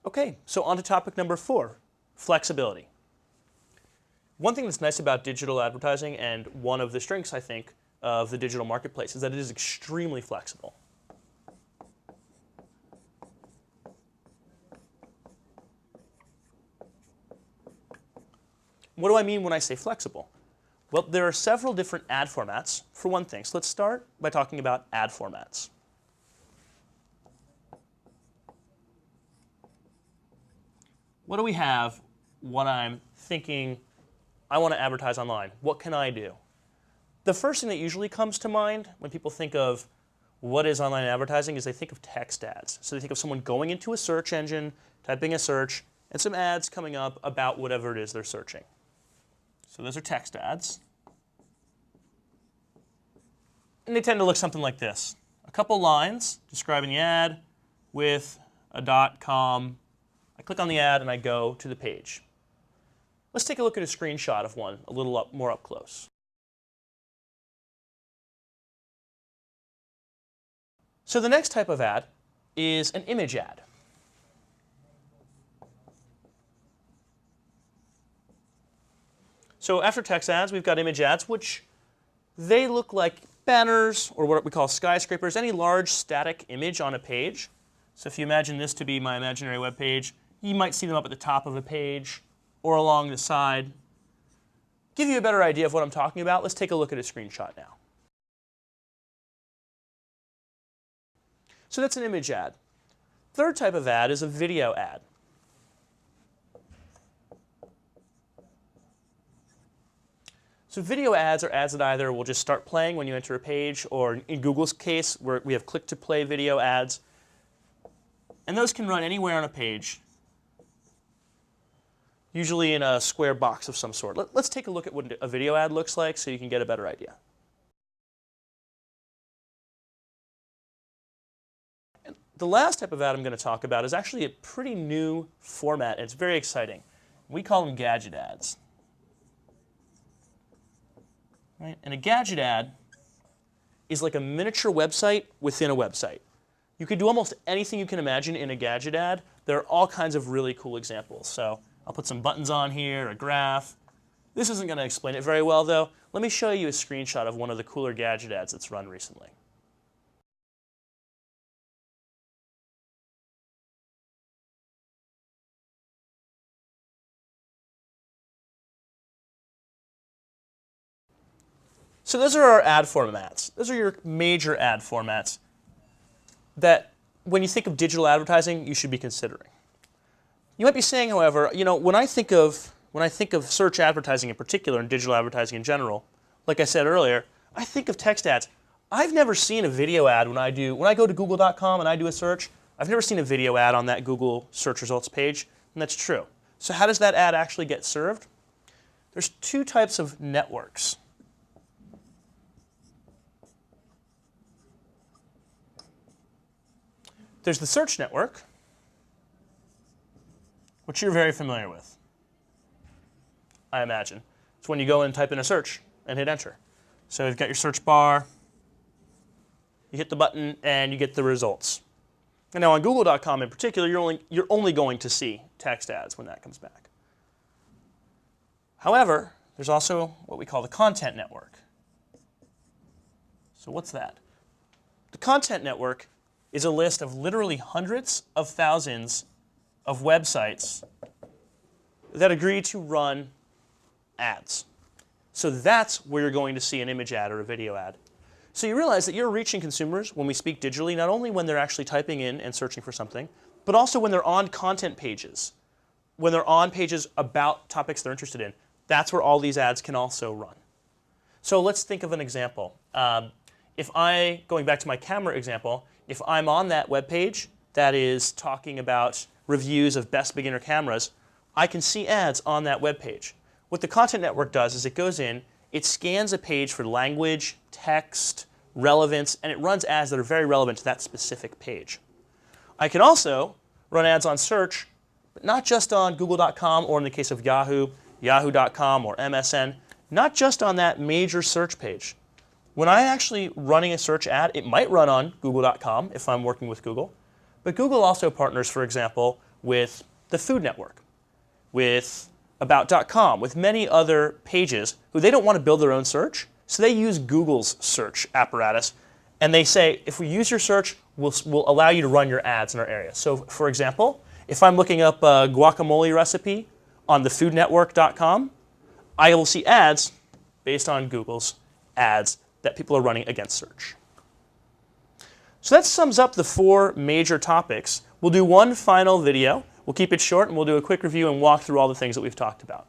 Okay, so on to topic number 4, flexibility. One thing that's nice about digital advertising, and one of the strengths, I think, of the digital marketplace is that it is extremely flexible. What do I mean when I say flexible? Well, there are several different ad formats, for one thing. So let's start by talking about ad formats. What do we have when I'm thinking, I want to advertise online? What can I do? The first thing that usually comes to mind when people think of what is online advertising is they think of text ads. So they think of someone going into a search engine, typing a search, and some ads coming up about whatever it is they're searching. So those are text ads. And they tend to look something like this. A couple lines describing the ad with a .com. I click on the ad and I go to the page. Let's take a look at a screenshot of one a little more up close. So the next type of ad is an image ad. So after text ads, we've got image ads, which they look like banners, or what we call skyscrapers, any large static image on a page. So if you imagine this to be my imaginary web page, you might see them up at the top of a page or along the side. Give you a better idea of what I'm talking about, let's take a look at a screenshot now. So that's an image ad. Third type of ad is a video ad. So video ads are ads that either will just start playing when you enter a page, or in Google's case, where we have click-to-play video ads. And those can run anywhere on a page, usually in a square box of some sort. Let's take a look at what a video ad looks like so you can get a better idea. And the last type of ad I'm going to talk about is actually a pretty new format, and it's very exciting. We call them gadget ads. Right? And a gadget ad is like a miniature website within a website. You could do almost anything you can imagine in a gadget ad. There are all kinds of really cool examples. So I'll put some buttons on here, a graph. This isn't going to explain it very well, though. Let me show you a screenshot of one of the cooler gadget ads that's run recently. So those are our ad formats. Those are your major ad formats that, when you think of digital advertising, you should be considering. You might be saying, however, when I think of search advertising in particular and digital advertising in general, like I said earlier, I think of text ads. I've never seen a video ad when I go to google.com and I do a search. I've never seen a video ad on that Google search results page, and that's true. So how does that ad actually get served? There's two types of networks. There's the search network, which you're very familiar with, I imagine. It's when you go and type in a search and hit enter. So you've got your search bar, you hit the button, and you get the results. And now on google.com in particular, you're only going to see text ads when that comes back. However, there's also what we call the content network. So what's that? The content network is a list of literally hundreds of thousands of websites that agree to run ads. So that's where you're going to see an image ad or a video ad. So you realize that you're reaching consumers when we speak digitally, not only when they're actually typing in and searching for something, but also when they're on content pages, when they're on pages about topics they're interested in. That's where all these ads can also run. So let's think of an example. Going back to my camera example, if I'm on that web page that is talking about reviews of best beginner cameras, I can see ads on that web page. What the content network does is it goes in, it scans a page for language, text, relevance, and it runs ads that are very relevant to that specific page. I can also run ads on search, but not just on google.com, or in the case of Yahoo, yahoo.com or MSN, not just on that major search page. When I'm actually running a search ad, it might run on google.com if I'm working with Google. But Google also partners, for example, with the Food Network, with About.com, with many other pages who they don't want to build their own search, so they use Google's search apparatus, and they say, if we use your search, we'll allow you to run your ads in our area. So for example, if I'm looking up a guacamole recipe on thefoodnetwork.com, I will see ads based on Google's ads that people are running against search. So that sums up the 4 major topics. We'll do one final video. We'll keep it short, and we'll do a quick review and walk through all the things that we've talked about.